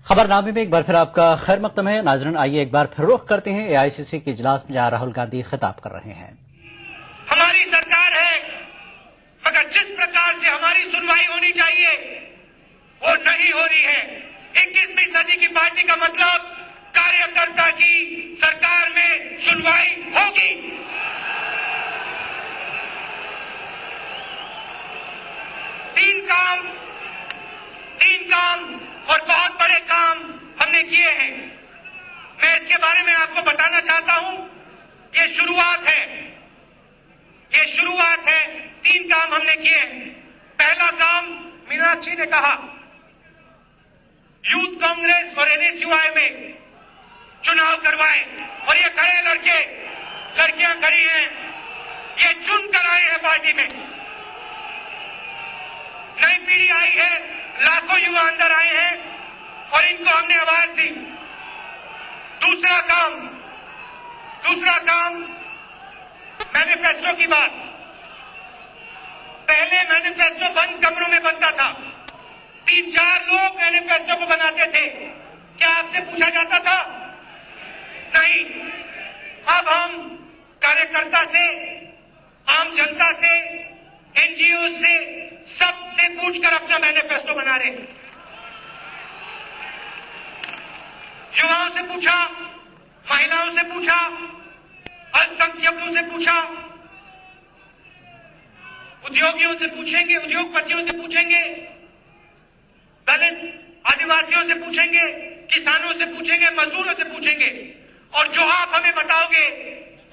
खबरनामे में एक बार फिर आपका खैर मकदम है। नाज़रीन, आइए एक बार फिर रुख करते हैं एआईसीसी के इजलास में जहां राहुल गांधी खिताब कर रहे हैं। हमारी सरकार है, मगर जिस प्रकार से हमारी सुनवाई होनी चाहिए वो नहीं हो रही है। 21वीं सदी की पार्टी का मतलब कार्यकर्ता की सरकार में सुनवाई होगी। तीन काम और बहुत बड़े काम हमने किए हैं। मैं इसके बारे में आपको बताना चाहता हूं। ये शुरुआत है। 3 काम हमने किए हैं। पहला काम, मीनाक्षी ने कहा, यूथ कांग्रेस और एनएसयूआई में चुनाव करवाए, और ये खड़े लड़कियां खड़ी हैं, ये चुन कर आए हैं पार्टी में। नई पीढ़ी आई है, लाखों युवा अंदर आए हैं और इनको हमने आवाज दी। दूसरा काम मैनिफेस्टो की बात। पहले मैनिफेस्टो बंद कमरों में बनता था। 3-4 लोग मैनिफेस्टो को बनाते थे। क्या आपसे पूछा जाता था? नहीं। अब हम कार्यकर्ता से, आम जनता से, एनजीओ से, सबसे पूछकर अपना मैनिफेस्टो बना रहे हैं। युवाओं से पूछा, महिलाओं से पूछा, अल्पसंख्यकों से पूछा, उद्योगियों से पूछेंगे, उद्योगपतियों से पूछेंगे, दलित आदिवासियों से पूछेंगे, किसानों से पूछेंगे, मजदूरों से पूछेंगे, और जो आप हमें बताओगे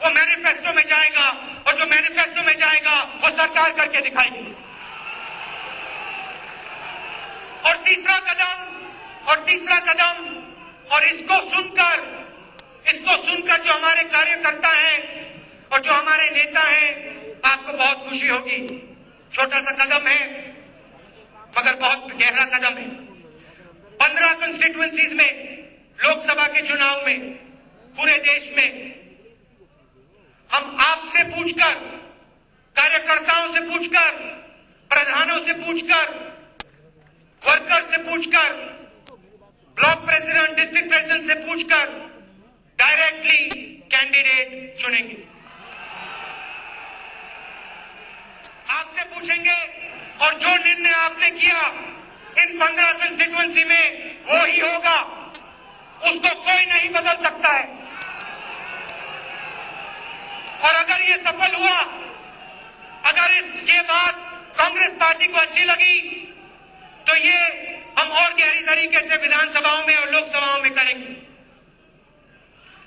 वो मैनिफेस्टो में जाएगा, और जो मैनिफेस्टो में जाएगा वो सरकार करके दिखाएगी। और तीसरा कदम, और इसको सुनकर जो हमारे कार्यकर्ता हैं और जो हमारे नेता हैं, आपको बहुत खुशी होगी। छोटा सा कदम है मगर बहुत गहरा कदम है। 15 कंस्टिट्यूएंसीज में, लोकसभा के चुनाव में, पूरे देश में हम आपसे पूछकर, कार्यकर्ताओं से पूछकर, प्रधानों से पूछकर, वर्कर से पूछकर, ब्लॉक प्रेसिडेंट, डिस्ट्रिक्ट प्रेसिडेंट से पूछकर डायरेक्टली कैंडिडेट चुनेंगे। आपसे पूछेंगे और जो निर्णय आपने किया इन 15 कंस्टिट्यूएंसी में वो ही होगा, उसको कोई नहीं बदल सकता है। और अगर ये सफल हुआ, अगर इसके बाद कांग्रेस पार्टी को अच्छी लगी, तो ये हम और गहरी तरीके से विधानसभाओं में और लोकसभाओं में करेंगे।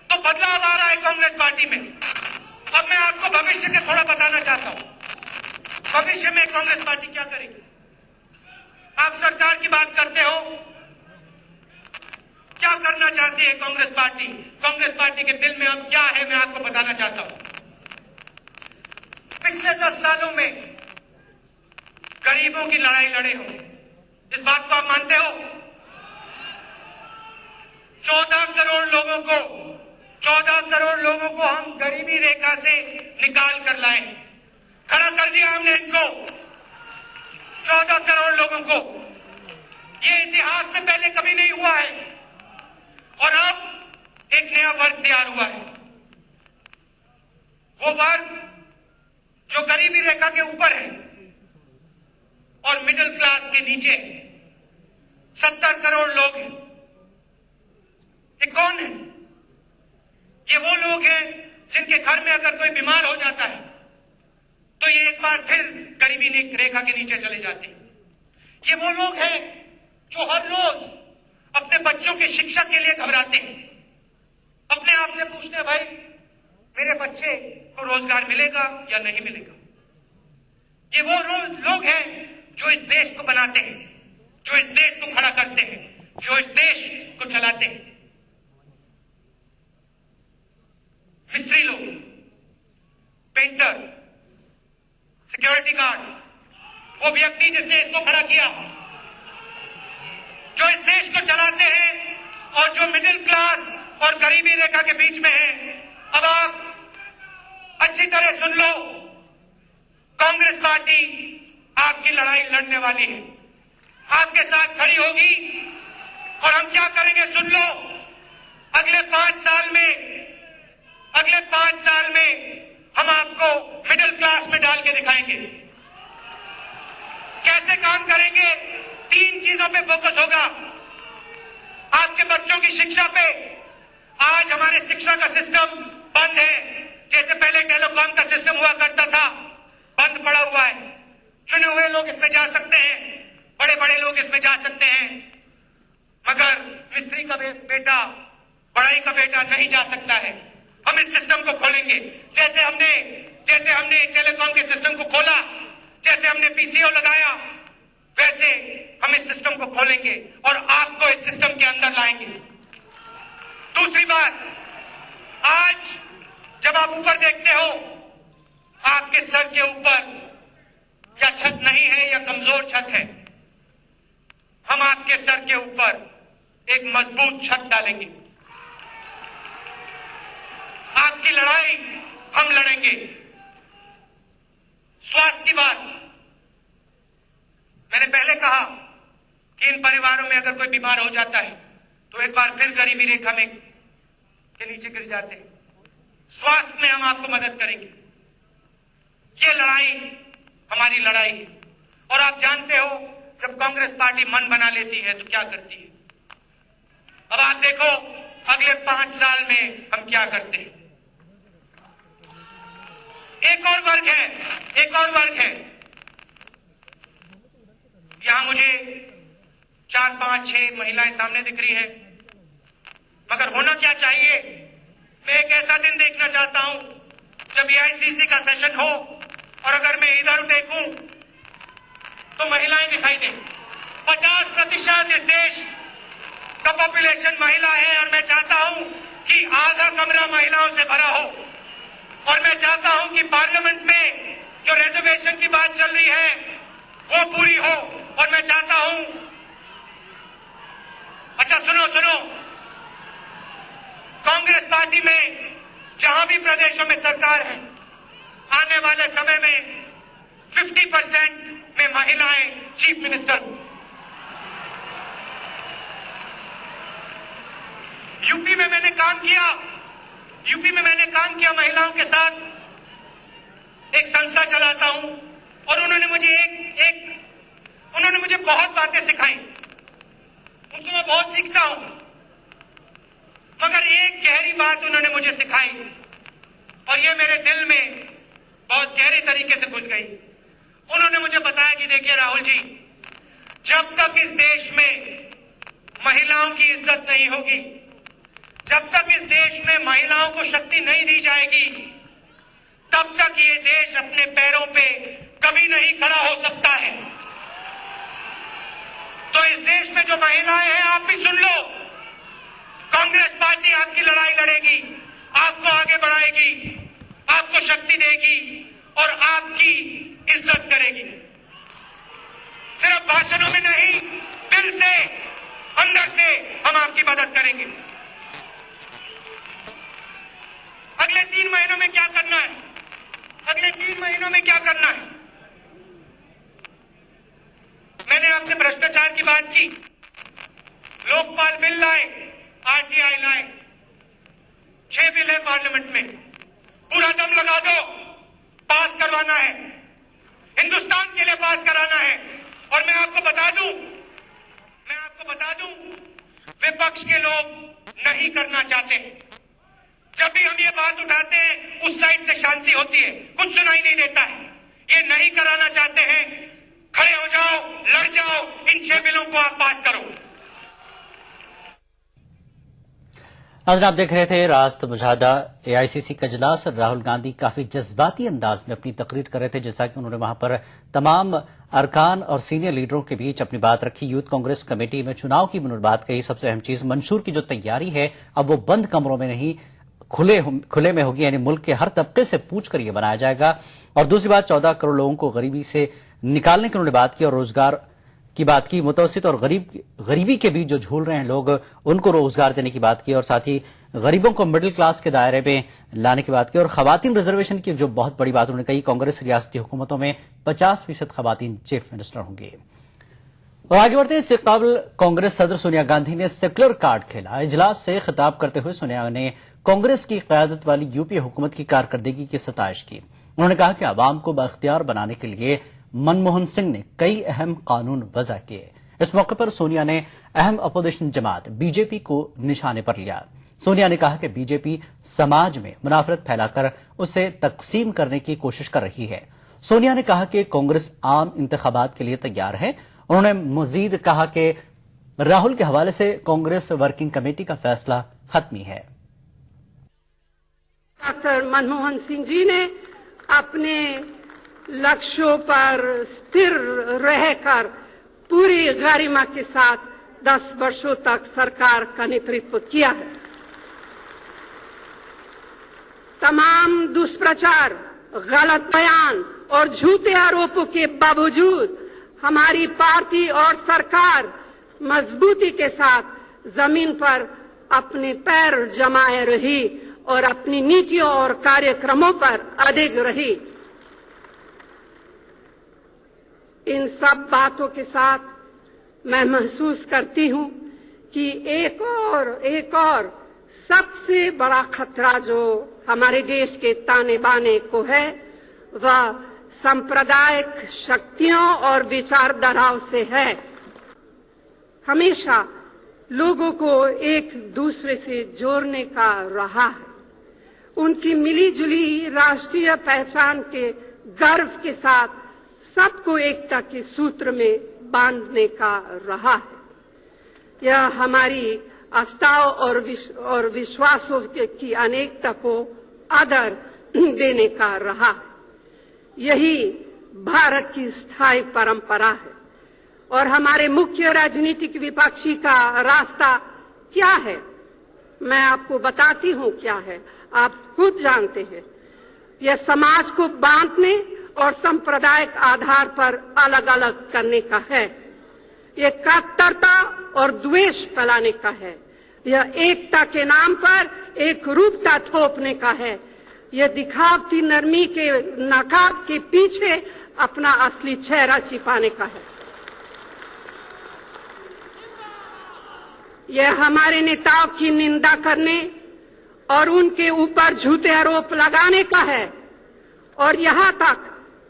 तो बदलाव आ रहा है कांग्रेस पार्टी में। अब मैं आपको भविष्य के थोड़ा बताना चाहता हूं। भविष्य में कांग्रेस पार्टी क्या करेगी? आप सरकार की बात करते हो, क्या करना चाहती है कांग्रेस पार्टी? कांग्रेस पार्टी के दिल में अब क्या है, मैं आपको बताना चाहता हूं। पिछले 10 सालों में गरीबों की लड़ाई लड़े हो, इस बात को आप मानते हो? 14 करोड़ लोगों को हम गरीबी रेखा से निकाल कर लाए, खड़ा कर दिया हमने इनको, 14 करोड़ लोगों को। ये इतिहास में पहले कभी नहीं हुआ है। और अब एक नया वर्ग तैयार हुआ है, वो वर्ग जो गरीबी रेखा के ऊपर है और मिडिल क्लास के नीचे 70 करोड़ लोग हैं। ये कौन है? ये वो लोग हैं जिनके घर में अगर कोई बीमार हो जाता है तो ये एक बार फिर गरीबी रेखा के नीचे चले जाते हैं। ये वो लोग हैं जो हर रोज अपने बच्चों की शिक्षा के लिए घबराते हैं, अपने आप से पूछते हैं, भाई मेरे बच्चे को रोजगार मिलेगा या नहीं मिलेगा। ये वो लोग हैं जो इस देश को बनाते हैं, जो इस देश को खड़ा करते हैं, जो इस देश को चलाते हैं। मिस्त्री लोग, पेंटर, सिक्योरिटी गार्ड, वो व्यक्ति जिसने इसको खड़ा किया, जो इस देश को चलाते हैं और जो मिडिल क्लास और गरीबी रेखा के बीच में है। अब आप अच्छी तरह सुन लो, कांग्रेस पार्टी आपकी लड़ाई लड़ने वाली है, आपके साथ खड़ी होगी और हम क्या करेंगे सुन लो, अगले 5 साल में हम आपको मिडिल क्लास में डाल के दिखाएंगे। कैसे काम करेंगे? 3 चीजों पे फोकस होगा। आपके बच्चों की शिक्षा पे। आज हमारे शिक्षा का सिस्टम बंद है। जैसे पहले टेलीकॉम का सिस्टम हुआ करता था, बंद पड़ा हुआ है। चुने हुए लोग इसमें जा सकते हैं, बड़े बड़े लोग इसमें जा सकते हैं, मगर मिस्त्री का बेटा, बड़ाई का बेटा नहीं जा सकता है। हम इस सिस्टम को खोलेंगे। जैसे हमने टेलीकॉम के सिस्टम को खोला, जैसे हमने पीसीओ लगाया, वैसे हम इस सिस्टम को खोलेंगे और आपको इस सिस्टम के अंदर लाएंगे। दूसरी बात, आज जब आप ऊपर देखते हो, आपके सर के ऊपर क्या छत नहीं है या कमजोर छत है, हम आपके सर के ऊपर एक मजबूत छत डालेंगे। आपकी लड़ाई हम लड़ेंगे। स्वास्थ्य की बात, मैंने पहले कहा कि इन परिवारों में अगर कोई बीमार हो जाता है तो एक बार फिर गरीबी रेखा में के नीचे गिर जाते हैं। स्वास्थ्य में हम आपको मदद करेंगे। ये लड़ाई हमारी लड़ाई है। और आप जानते हो, जब कांग्रेस पार्टी मन बना लेती है तो क्या करती है। अब आप देखो अगले 5 साल में हम क्या करते हैं। एक और वर्ग है। यहां मुझे 4, 5, 6 महिलाएं सामने दिख रही हैं, मगर होना क्या चाहिए। मैं एक ऐसा दिन देखना चाहता हूं जब एआईसीसी का सेशन हो और अगर मैं इधर देखूं तो महिलाएं दिखाई दें। 50% इस देश का पॉपुलेशन महिला है और मैं चाहता हूं कि आधा कमरा महिलाओं से भरा हो। और मैं चाहता हूं कि पार्लियामेंट में जो रिजर्वेशन की बात चल रही है वो पूरी हो। और मैं चाहता हूं, अच्छा सुनो, कांग्रेस पार्टी में जहां भी प्रदेशों में सरकार है, आने वाले समय में 50% में महिलाएं चीफ मिनिस्टर हों। यूपी में मैंने काम किया महिलाओं के साथ। एक संस्था चलाता हूं और उन्होंने मुझे बहुत बातें सिखाई। उनसे मैं बहुत सीखता हूं, मगर एक गहरी बात उन्होंने मुझे सिखाई और ये मेरे दिल में बहुत गहरे तरीके से घुस गई। उन्होंने मुझे बताया कि देखिए राहुल जी, जब तक इस देश में महिलाओं की इज्जत नहीं होगी, जब तक इस देश में महिलाओं को शक्ति नहीं दी जाएगी, तब तक ये देश अपने पैरों पे कभी नहीं खड़ा हो सकता है। तो इस देश में जो महिलाएं हैं, आप भी सुन लो, कांग्रेस पार्टी आपकी लड़ाई लड़ेगी, आपको आगे बढ़ाएगी, आपको शक्ति देगी और आपकी इज्जत करेगी। सिर्फ भाषणों में नहीं, दिल से, अंदर से हम आपकी मदद करेंगे। अगले 3 महीनों में क्या करना है? मैंने आपसे भ्रष्टाचार की बात की, लोकपाल बिल लाए, आरटीआई लाए, 6 बिल है पार्लियामेंट में, पूरा दम लगा दो, पास करवाना है, हिंदुस्तान के लिए पास कराना है। और मैं आपको बता दूं, विपक्ष के लोग नहीं करना चाहते। जब भी हम ये बात उठाते हैं, उस साइड से शांति होती है, कुछ सुनाई नहीं देता है। ये नहीं कराना चाहते हैं। खड़े हो जाओ, लड़ जाओ, इन 6 बिलों को आप पास करो। आज आप देख रहे थे राष्ट्र मुजाहिदा एआईसीसी का इजलास। राहुल गांधी काफी जज्बाती अंदाज में अपनी तकरीर कर रहे थे, जैसा कि उन्होंने वहां पर तमाम अरकान और सीनियर लीडरों के बीच अपनी बात रखी। यूथ कांग्रेस कमेटी में चुनाव की उन्होंने बात कही। सबसे अहम चीज, मंशूर की जो तैयारी है अब वो बंद कमरों में नहीं खुले में होगी, यानी मुल्क के हर तबके से पूछकर यह बनाया जाएगा। और दूसरी बात, 14 करोड़ लोगों को गरीबी से निकालने की उन्होंने बात की और रोजगार की बात की। मुतवस्सित और गरीबी के बीच जो झूल रहे हैं लोग, उनको रोजगार देने की बात की और साथ ही गरीबों को मिडिल क्लास के दायरे में लाने की बात की। और खवातीन रिजर्वेशन की जो बहुत बड़ी बात उन्होंने कही, कांग्रेस रियासती हुकूमतों में 50% खवातीन चीफ मिनिस्टर होंगे। और आगे बढ़ते हैं। इससे कबल कांग्रेस सदर सोनिया गांधी ने सेक्युलर कार्ड खेला। इजलास से खिताब करते हुए सोनिया ने कांग्रेस की क़यादत वाली यूपीए हुकूमत की कारकर्दगी की सताइश की। उन्होंने कहा कि अवाम को बाख्तियार बनाने के लिए मनमोहन सिंह ने कई अहम कानून वज़ा किए। इस मौके पर सोनिया ने अहम अपोजिशन जमात बीजेपी को निशाने पर लिया। सोनिया ने कहा कि बीजेपी समाज में मुनाफरत फैलाकर उसे तकसीम करने की कोशिश कर रही है। सोनिया ने कहा कि कांग्रेस आम इंतखाबात के लिए तैयार है। उन्होंने मजीद कहा कि राहुल के हवाले से कांग्रेस वर्किंग कमेटी का फैसला हतमी है। डॉक्टर मनमोहन सिंह जी ने अपने लक्ष्यों पर स्थिर रहकर पूरी गरिमा के साथ 10 वर्षों तक सरकार का नेतृत्व किया है। तमाम दुष्प्रचार, गलत बयान और झूठे आरोपों के बावजूद हमारी पार्टी और सरकार मजबूती के साथ जमीन पर अपने पैर जमाए रही और अपनी नीतियों और कार्यक्रमों पर अडिग रही। इन सब बातों के साथ मैं महसूस करती हूं कि एक और सबसे बड़ा खतरा जो हमारे देश के ताने बाने को है वह सांप्रदायिक शक्तियों और विचारधाराओं से है। हमेशा लोगों को एक दूसरे से जोड़ने का रहा है। उनकी मिलीजुली राष्ट्रीय पहचान के गर्व के साथ सबको एकता के सूत्र में बांधने का रहा है। यह हमारी आस्थाओं और विश्वासों की अनेकता को आदर देने का रहा है। यही भारत की स्थायी परंपरा है। और हमारे मुख्य राजनीतिक विपक्षी का रास्ता क्या है, मैं आपको बताती हूं क्या है, आप खुद जानते हैं। यह समाज को बांटने और सांप्रदायिक आधार पर अलग अलग करने का है। यह कट्टरता और द्वेष फैलाने का है। यह एकता के नाम पर एक रूपता थोपने का है। यह दिखावटी नरमी के नकाब के पीछे अपना असली चेहरा छिपाने का है। यह हमारे नेताओं की निंदा करने और उनके ऊपर झूठे आरोप लगाने का है और यहां तक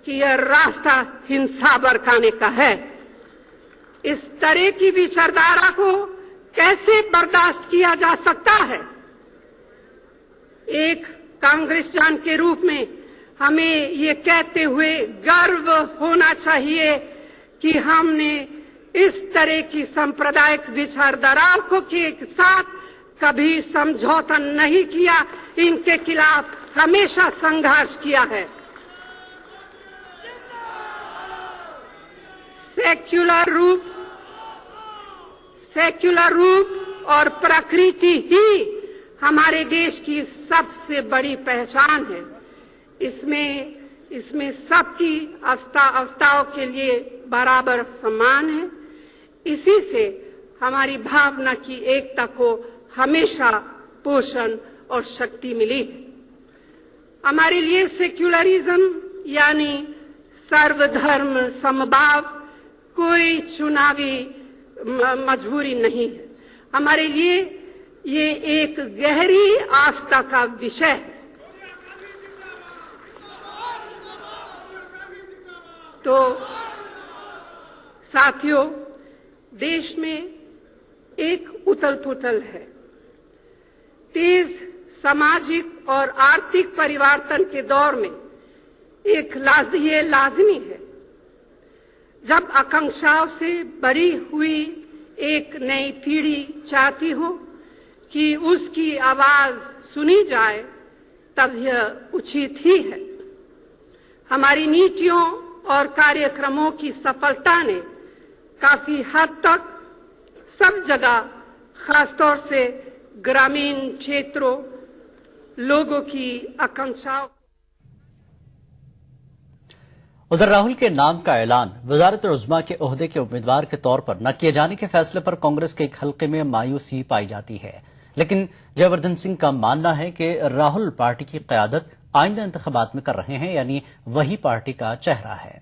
कि यह रास्ता हिंसा भड़काने का है। इस तरह की विचारधारा को कैसे बर्दाश्त किया जा सकता है? एक कांग्रेस जन के रूप में हमें ये कहते हुए गर्व होना चाहिए कि हमने इस तरह की सांप्रदायिक विचारधाराओं को के साथ कभी समझौता नहीं किया, इनके खिलाफ हमेशा संघर्ष किया है। सेक्युलर रूप और प्रकृति ही हमारे देश की सबसे बड़ी पहचान है। इसमें सबकी आस्थाओं के लिए बराबर सम्मान है। इसी से हमारी भावना की एकता को हमेशा पोषण और शक्ति मिली है। हमारे लिए सेक्युलरिज्म यानी सर्वधर्म समभाव कोई चुनावी मजबूरी नहीं है। हमारे लिए ये एक गहरी आस्था का विषय है। तो साथियों, देश में एक उथल-पुथल है। तेज सामाजिक और आर्थिक परिवर्तन के दौर में ये लाजमी है। जब आकांक्षाओं से भरी हुई एक नई पीढ़ी चाहती हो कि उसकी आवाज सुनी जाए, तब यह उचित ही है। हमारी नीतियों और कार्यक्रमों की सफलता ने काफी हद तक सब जगह, खासतौर से ग्रामीण क्षेत्रों, लोगों की आकांक्षाओं। उधर राहुल के नाम का ऐलान वजारत-ए-उज़्मा के ओहदे के उम्मीदवार के तौर पर न किए जाने के फैसले पर कांग्रेस के एक हल्के में मायूसी पाई जाती है। लेकिन जयवर्धन सिंह का मानना है कि राहुल पार्टी की क़यादत आइंदा इंतखाबात में कर रहे हैं, यानी वही पार्टी का चेहरा है।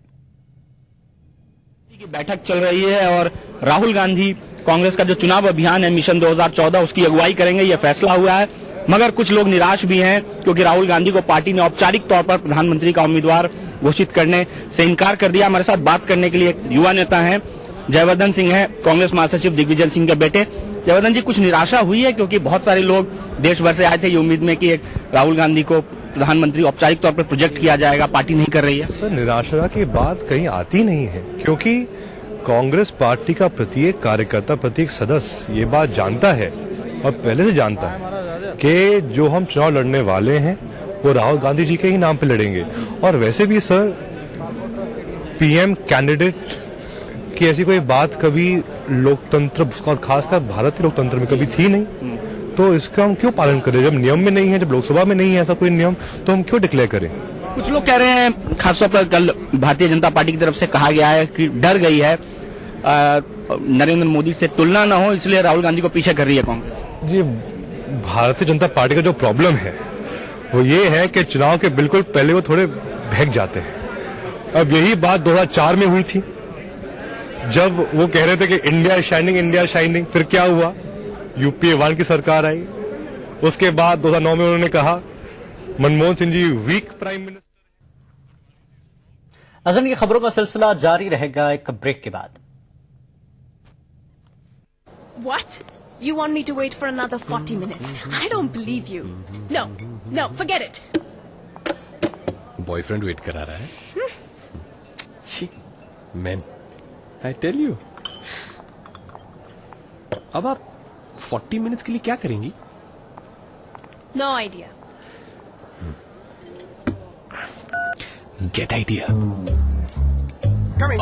की बैठक चल रही है और राहुल गांधी कांग्रेस का जो चुनाव अभियान है मिशन 2014 उसकी अगुवाई करेंगे, यह फैसला हुआ है। मगर कुछ लोग निराश भी हैं क्योंकि राहुल गांधी को पार्टी ने औपचारिक तौर पर प्रधानमंत्री का उम्मीदवार घोषित करने से इनकार कर दिया। हमारे साथ बात करने के लिए एक युवा नेता हैं, जयवर्धन सिंह है, कांग्रेस महासचिव दिग्विजय सिंह के बेटे। जयवर्धन जी, कुछ निराशा हुई है क्योंकि बहुत सारे लोग देश भर से आए थे ये उम्मीद में कि एक राहुल गांधी को प्रधानमंत्री औपचारिक तौर पर प्रोजेक्ट किया जाएगा, पार्टी नहीं कर रही है। सर, निराशा की बात कहीं आती नहीं है क्योंकि कांग्रेस पार्टी का प्रत्येक कार्यकर्ता, प्रत्येक सदस्य ये बात जानता है और पहले से जानता है कि जो हम चुनाव लड़ने वाले हैं वो राहुल गांधी जी के ही नाम पे लड़ेंगे। और वैसे भी सर, पीएम कैंडिडेट की ऐसी कोई बात कभी लोकतंत्र और खासकर भारतीय लोकतंत्र में कभी थी नहीं, तो इसका हम क्यों पालन करें? जब नियम में नहीं है, जब लोकसभा में नहीं है ऐसा कोई नियम, तो हम क्यों डिक्लेयर करें? कुछ लोग कह रहे हैं, खासतौर पर कल भारतीय जनता पार्टी की तरफ से कहा गया है कि डर गई है नरेंद्र मोदी से तुलना न हो, इसलिए राहुल गांधी को पीछे कर रही है कांग्रेस। जी, भारतीय जनता पार्टी का जो प्रॉब्लम है वो ये है कि चुनाव के बिल्कुल पहले वो थोड़े बहक जाते हैं। अब यही बात 2004 में हुई थी जब वो कह रहे थे कि इंडिया शाइनिंग, इंडिया शाइनिंग। फिर क्या हुआ? यूपीए 1 की सरकार आई, उसके बाद 2009 में उन्होंने कहा Manmohan Singh ji week prime minister. अजन की खबरों का सिलसिला जारी रहेगा एक ब्रेक के बाद। What? You want me to wait for another 40 minutes? I don't believe you. No, forget it. Boyfriend wait करा रहा है। Man, I tell you. अब आप 40 मिनट्स के लिए क्या करेंगी? No idea. Get idea.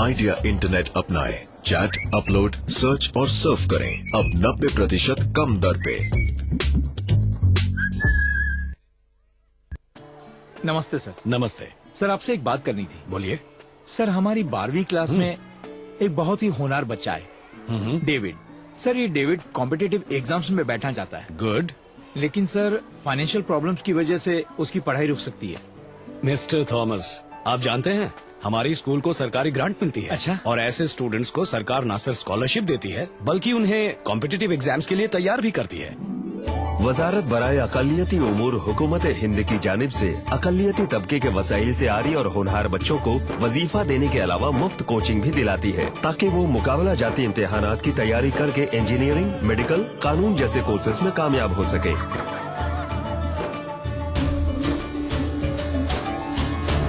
Idea internet अपनाएं, चैट, अपलोड, सर्च और सर्फ करें अब 90% कम दर पे। नमस्ते सर। नमस्ते सर, आपसे एक बात करनी थी। बोलिए। सर, हमारी 12वीं क्लास में एक बहुत ही होनहार बच्चा है, डेविड। सर, ये डेविड कॉम्पिटिटिव एग्जाम्स में बैठना चाहता है। गुड। लेकिन सर, फाइनेंशियल प्रॉब्लम्स की वजह से उसकी पढ़ाई रुक सकती है। मिस्टर थॉमस, आप जानते हैं हमारी स्कूल को सरकारी ग्रांट मिलती है। अच्छा। और ऐसे स्टूडेंट्स को सरकार न सिर्फ स्कॉलरशिप देती है बल्कि उन्हें कॉम्पिटिटिव एग्जाम्स के लिए तैयार भी करती है। वजारत बराए अकलियती उमूर हुकूमत हिंद की जानिब से अकलियती तबके के वसाइल से आरी और होनहार बच्चों को वजीफा देने के अलावा मुफ्त कोचिंग भी दिलाती है ताकि वो मुकाबला जाती इम्तिहानात की तैयारी करके इंजीनियरिंग, मेडिकल, कानून जैसे कोर्सेज में कामयाब हो सके।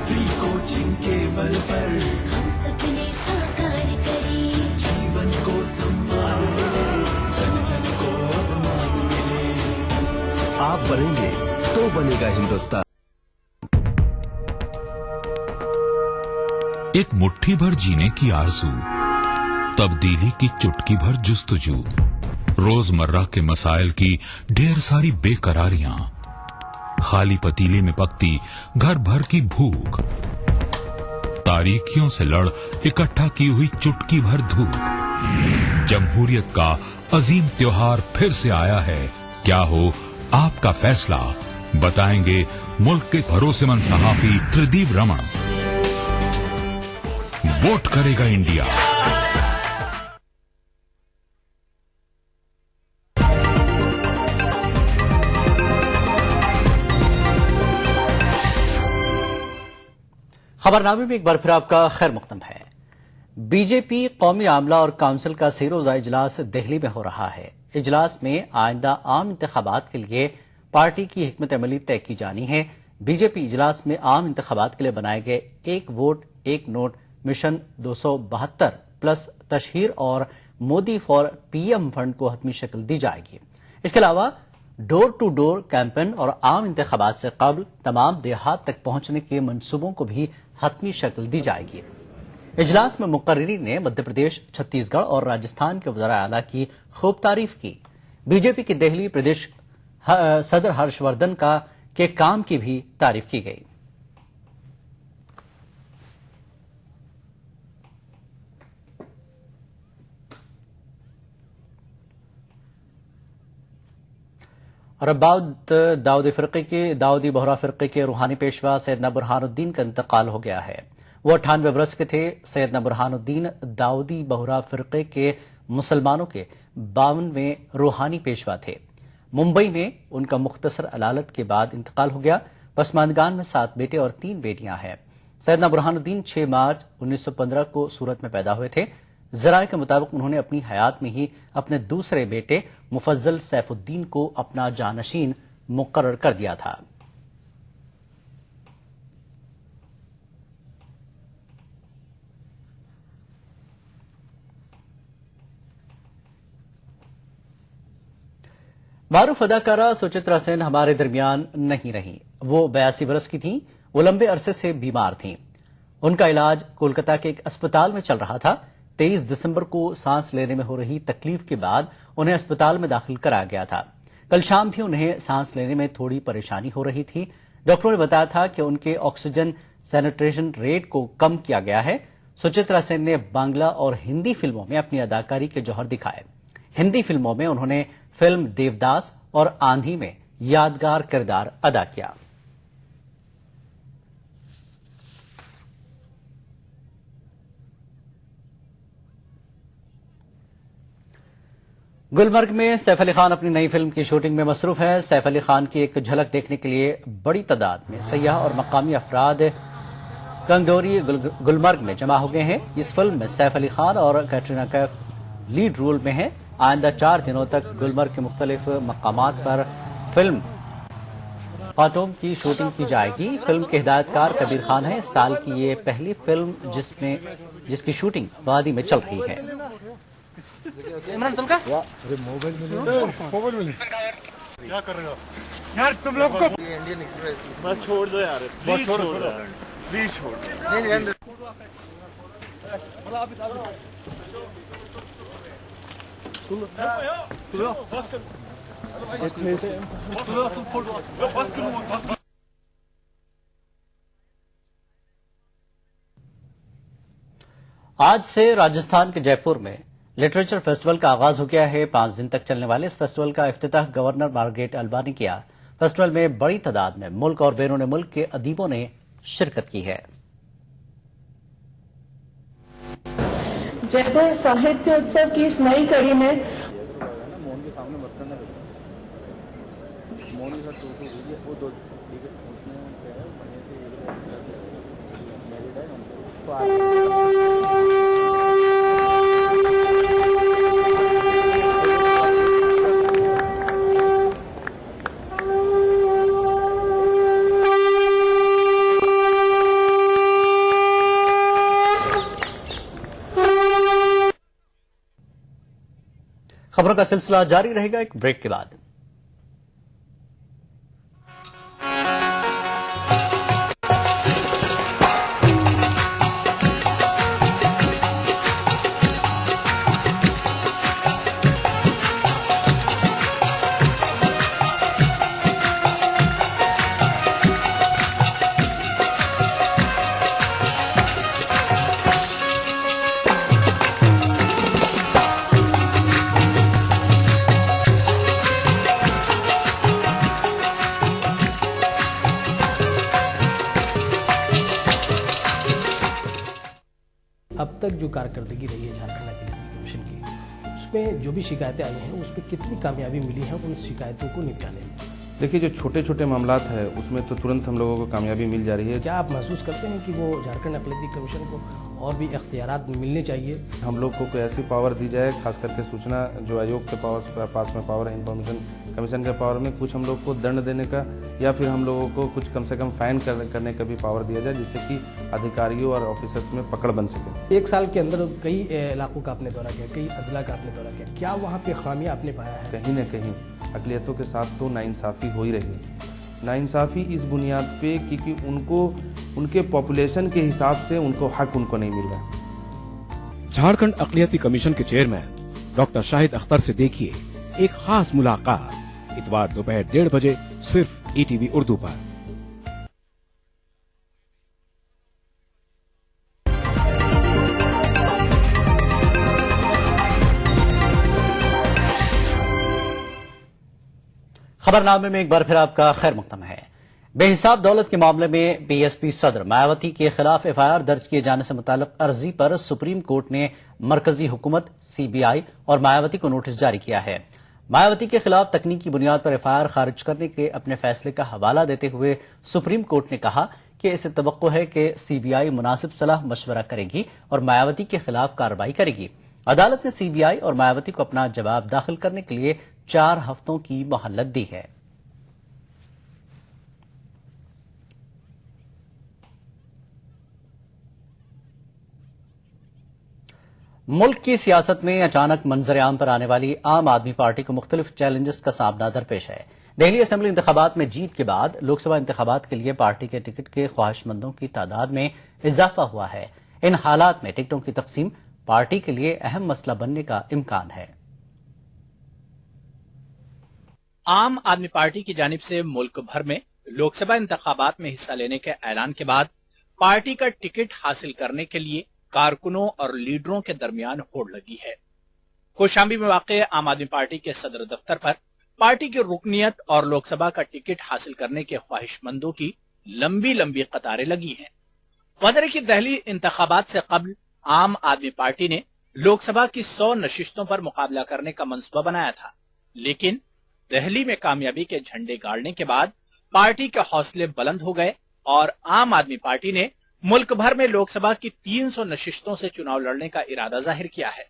फ्री कोचिंग के बल पर हम सपने साकार करें, जीवन को सम्मान मिले, जन जन को अब मान मिले। आप बनेंगे तो बनेगा हिंदुस्तान। एक मुट्ठी भर जीने की आरज़ू, तब्दीली की चुटकी भर जुस्तजू, रोजमर्रा के मसाइल की ढेर सारी बेकरारियां, खाली पतीले में पकती घर भर की भूख, तारीखियों से लड़ इकट्ठा की हुई चुटकी भर धूप। जमहूरियत का अजीम त्योहार फिर से आया है। क्या हो आपका फैसला, बताएंगे मुल्क के भरोसेमंद सहाफी त्रिदीप रमन। वोट करेगा इंडिया। खबरनामे में एक बार फिर आपका खैर मकदम है। बीजेपी कौमी आमला और काउंसिल का सीरोजा इजलास दिल्ली में हो रहा है। इजलास में आइंदा आम इंतखाबात के लिए पार्टी की हिकमत अमली तय की जानी है। बीजेपी इजलास में आम इंतखाबात के लिए बनाए गए एक वोट एक नोट मिशन 272 प्लस तशहीर और मोदी फॉर पीएम फंड को हतमी शक्ल दी जाएगी। इसके अलावा डोर टू डोर कैंपेन और आम इंतखाबात से कबल तमाम देहात तक पहुंचने के मंसूबों को भी हतमी शक्ल दी जाएगी। इजलास में मुकर्रिरीन ने मध्य प्रदेश, छत्तीसगढ़ और राजस्थान के वज़ीर आला की खूब तारीफ की। बीजेपी के दिल्ली प्रदेश सदर हर्षवर्धन के काम की भी तारीफ की गई। और अब बात दाऊदी बोहरा फिरके के रूहानी पेशवा सैयदना बुरहानुद्दीन का इंतकाल हो गया है। वो 98 बरस के थे। सैयदना बुरहानुद्दीन दाऊदी बोहरा फिरके के मुसलमानों के 52वें रूहानी पेशवा थे। मुंबई में उनका मुख्तसर अदालत के बाद इंतकाल हो गया। पसमानदगान में 7 बेटे और 3 बेटियां हैं। सैयदना बुरहानुद्दीन 6 मार्च 1915 को सूरत में पैदा हुए थे। जराये के मुताबिक उन्होंने अपनी हयात में ही अपने दूसरे बेटे मुफज्जल सैफुद्दीन को अपना जानशीन मुकर्रर कर दिया था। मारूफ अदाकारा सुचित्रा सेन हमारे दरमियान नहीं रही। वो 82 बरस की थीं। वो लंबे अरसे से बीमार थीं। उनका इलाज कोलकाता के एक अस्पताल में चल रहा था। 23 दिसंबर को सांस लेने में हो रही तकलीफ के बाद उन्हें अस्पताल में दाखिल कराया गया था। कल शाम भी उन्हें सांस लेने में थोड़ी परेशानी हो रही थी। डॉक्टरों ने बताया था कि उनके ऑक्सीजन सैनिटेशन रेट को कम किया गया है। सुचित्रा सेन ने बांग्ला और हिंदी फिल्मों में अपनी अदाकारी के जौहर दिखाए। हिंदी फिल्मों में उन्होंने फिल्म देवदास और आंधी में यादगार किरदार अदा किया। गुलमर्ग में सैफ अली खान अपनी नई फिल्म की शूटिंग में मसरूफ है। सैफ अली खान की एक झलक देखने के लिए बड़ी तादाद में सयाह और मकामी अफराद कंगडोरी गुलमर्ग में जमा हो गए हैं। इस फिल्म में सैफ अली खान और कैटरीना कैफ लीड रोल में हैं। आइंदा 4 दिनों तक गुलमर्ग के मुख्तलिफ मकामात पर फिल्म फाटोम की शूटिंग की जाएगी। फिल्म के हिदायतकार कबीर खान है। साल की ये पहली फिल्म जिसकी शूटिंग वादी में चल रही है। क्या कर रहे हो यार तुम लोग को? इंडियन एक्सप्रेस बस छोड़ दो यार, प्लीज छोड़ दो, प्लीज छोड़ दो। आज से राजस्थान के जयपुर में लिटरेचर फेस्टिवल का आगाज हो गया है। 5 दिन तक चलने वाले इस फेस्टिवल का इफ्तिताह गवर्नर मार्गरेट अल्बा ने किया। फेस्टिवल में बड़ी तादाद में मुल्क और बैरून मुल्क के अदीबों ने शिरकत की है। जयपुर साहित्य उत्सव की इस नई कड़ी में खबरों का सिलसिला जारी रहेगा एक ब्रेक के बाद। अब तक जो कारकर्दगी रही है झारखंड अकादमी कमीशन की, उसमें जो भी शिकायतें आई हैं उसमें कितनी कामयाबी मिली है उन शिकायतों को निपटाने में? देखिए, जो छोटे छोटे मामलात है उसमें तो तुरंत हम लोगों को कामयाबी मिल जा रही है। क्या आप महसूस करते हैं कि वो झारखंड अकादमी कमीशन को और भी इख्तियारात मिलने चाहिए? हम लोग को कोई ऐसी पावर दी जाए, खास करके सूचना जो आयोग के पास में पावर है, इंफॉर्मेशन कमीशन के पावर में कुछ हम लोग को दंड देने का या फिर हम लोगों को कुछ कम से कम फाइन करने का भी पावर दिया जाए, जिससे कि अधिकारियों और ऑफिसर्स में पकड़ बन सके। 1 साल के अंदर कई इलाकों का आपने दौरा किया, कई अजला का आपने दौरा किया, क्या वहाँ पे खामियां आपने पाया है? कहीं न कहीं अक़लियतों के साथ तो नाइंसाफ़ी हो ही रही है। नाइंसाफ़ी इस बुनियाद पे क्योंकि उनको उनके पॉपुलेशन के हिसाब से उनको हक उनको नहीं मिल रहा। झारखंड अक़लियती कमीशन के चेयरमैन डॉक्टर शाहिद अख्तर से देखिए एक खास मुलाकात इतवार दोपहर 1:30 बजे सिर्फ ETV उर्दू पर। खबरनामे में एक बार फिर आपका खैर मकदम है। बेहिसाब दौलत के मामले में बीएसपी सदर मायावती के खिलाफ एफआईआर दर्ज किए जाने से मुताल्लिक अर्जी पर सुप्रीम कोर्ट ने मरकजी हुकूमत, सीबीआई और मायावती को नोटिस जारी किया है। मायावती के खिलाफ तकनीकी बुनियाद पर एफआईआर खारिज करने के अपने फैसले का हवाला देते हुए सुप्रीम कोर्ट ने कहा कि इसे तवक्को है कि सीबीआई मुनासिब सलाह मशवरा करेगी और मायावती के खिलाफ कार्रवाई करेगी। अदालत ने सीबीआई और मायावती को अपना जवाब दाखिल करने के लिए 4 हफ्तों की मोहलत दी है। मुल्क की सियासत में अचानक मंजर-ए-आम पर आने वाली आम आदमी पार्टी को मुख्तलिफ चैलेंजेस का सामना दरपेश है। दिल्ली असेंबली इंतखाबात में जीत के बाद लोकसभा इंतखाबात के लिए पार्टी के टिकट के ख्वाहिशमंदों की तादाद में इजाफा हुआ है। इन हालात में टिकटों की तकसीम पार्टी के लिए अहम मसला बनने का इम्कान है। आम आदमी पार्टी की जानिब से मुल्क भर में लोकसभा इंतखाबात में हिस्सा लेने के ऐलान के बाद पार्टी का टिकट हासिल करने के लिए कारकुनों और लीडरों के दरमियान होड़ लगी है। कौशाम्बी में वाक़ आम आदमी पार्टी के सदर दफ्तर पर पार्टी की रुकनियत और लोकसभा का टिकट हासिल करने के ख्वाहिशमंदों की लंबी लंबी कतारें लगी हैं। वज़र की दहली इंतखाबात से कबल आम आदमी पार्टी ने लोकसभा की 100 नशिस्तों पर मुकाबला करने का मंसूबा बनाया था, लेकिन दहली में कामयाबी के झंडे गाड़ने के बाद पार्टी के हौसले बुलंद हो गए और आम आदमी पार्टी ने मुल्क भर में लोकसभा की 300 नशिस्तों से चुनाव लड़ने का इरादा जाहिर किया है।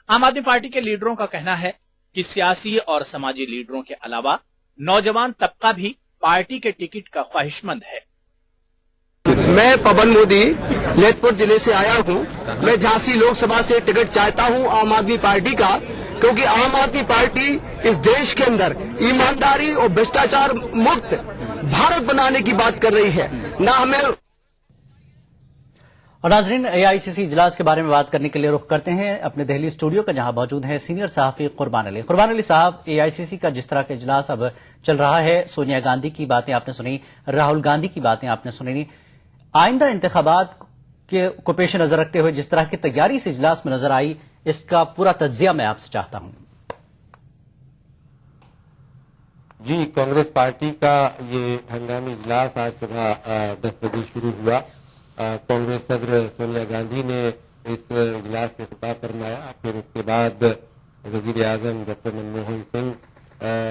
आम आदमी पार्टी के लीडरों का कहना है कि सियासी और समाजी लीडरों के अलावा नौजवान तबका भी पार्टी के टिकट का ख्वाहिशमंद है। मैं पवन मोदी ललितपुर जिले से आया हूँ। मैं झांसी लोकसभा से टिकट चाहता हूँ आम आदमी पार्टी का, क्योंकि आम आदमी पार्टी इस देश के अंदर ईमानदारी और भ्रष्टाचार मुक्त भारत बनाने की बात कर रही है। ना हमें और नाजरीन, एआईसीसी इजलास के बारे में बात करने के लिए रुख करते हैं अपने दिल्ली स्टूडियो का, जहां मौजूद हैं सीनियर सहाफी कुर्बान अली। कुर्बान अली साहब, एआईसीसी का जिस तरह का इजलास अब चल रहा है, सोनिया गांधी की बातें आपने सुनी, राहुल गांधी की बातें आपने सुनी, आइंदा इंतखाबात को पेश नजर रखते हुए जिस तरह की तैयारी से इजलास में नजर आई, इसका पूरा तज्जिया मैं आपसे चाहता हूं। जी, कांग्रेस पार्टी का ये हंगामी इजलास आज सुबह 10 बजे शुरू हुआ। कांग्रेस सदर सोनिया गांधी ने इस इजलास से खिताब फरमाया। फिर उसके बाद वजीर आजम डॉक्टर मनमोहन सिंह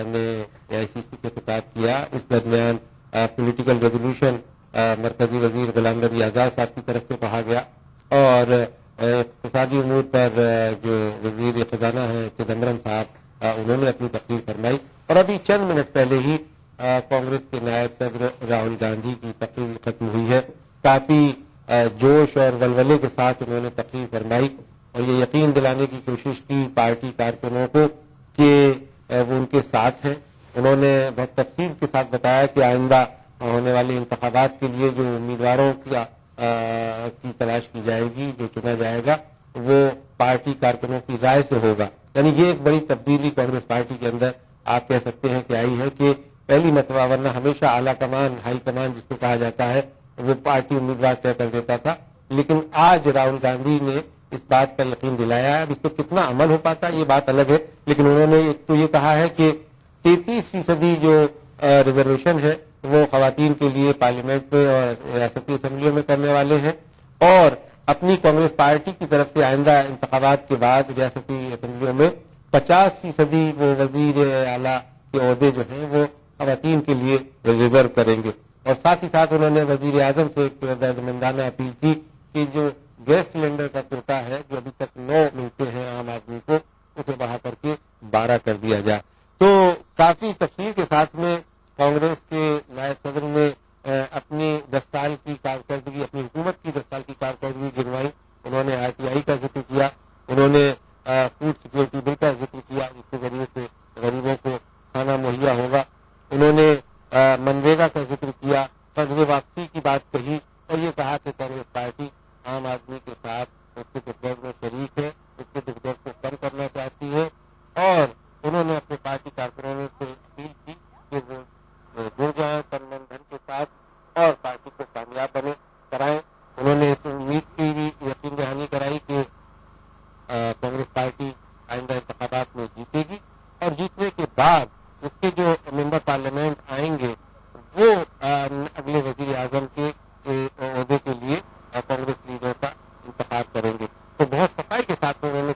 ने एआईसीसी से खिताब किया। इस दरमियान पॉलिटिकल रेजोल्यूशन मरकजी वजीर गुलाम नबी आजाद साहब की तरफ से कहा गया और इक़्तिसादी उमूर पर जो वजीर खजाना है चिदम्बरम साहब, उन्होंने अपनी तकरीर फरमाई। और अभी चंद मिनट पहले ही कांग्रेस के नायब सदर राहुल गांधी की तकरीर खत्म हुई है। काफी जोश और वलवले के साथ उन्होंने तकरीर फरमाई और ये यकीन दिलाने की कोशिश की पार्टी कारकुनों को कि वो उनके साथ हैं। उन्होंने बहुत तफसील के साथ बताया कि आइंदा होने वाले इंतखाबात के लिए जो उम्मीदवारों की तलाश की जाएगी, जो चुना जाएगा, वो पार्टी कारकुनों की राय से होगा। यानी ये एक बड़ी तब्दीली कांग्रेस पार्टी के अंदर आप कह सकते हैं कि आई है कि पहली मरतबा, वरना हमेशा आला कमान, हाई कमान जिसको कहा जाता है, वो पार्टी उम्मीदवार तय कर देता था, लेकिन आज राहुल गांधी ने इस बात पर यकीन दिलाया है। अब इस पर कितना अमल हो पाता है ये बात अलग है, लेकिन उन्होंने एक तो ये कहा है कि 33% जो रिजर्वेशन है वो खवातीन के लिए पार्लियामेंट में और रियासती असम्बलियों में करने वाले हैं और अपनी कांग्रेस पार्टी की तरफ से आइंदा इंतखाबात के बाद रियासती असम्बलियों में 50% वो वजीर आला के ओहदे जो हैं वो खवातीन के लिए रिजर्व करेंगे। और साथ ही साथ उन्होंने वजीर आजम से एक दर्दमंदाना अपील की कि जो गैस सिलेंडर का कोटा है, जो अभी तक 9 मिलते हैं आम आदमी को, उसे बढ़ा करके 12 कर दिया जाए। तो काफी तफसील के साथ में कांग्रेस के नायब सदर ने अपनी 10 साल की कारकर्दगी, अपनी हुकूमत की 10 साल की कारकर्दगी गिनवाई। उन्होंने आरटीआई का जिक्र किया, उन्होंने फूड सिक्योरिटी बिल का जिक्र किया जिसके जरिए से गरीबों को खाना मुहैया होगा। उन्होंने मनरेगा का जिक्र किया, फर्ज वापसी की बात कही और ये कहा कि कांग्रेस पार्टी आम आदमी के साथ उसके दुख दर्द में शरीक है, उसके दुख दर्द को कम करना चाहती है और उन्होंने अपने पार्टी कारकुनों से अपील की कि वो जुड़ जाएं तन मन धन के साथ और पार्टी को कामयाब कराएं। उन्होंने इस उम्मीद की भी यकीन दहानी कराई कि कांग्रेस पार्टी आइंदा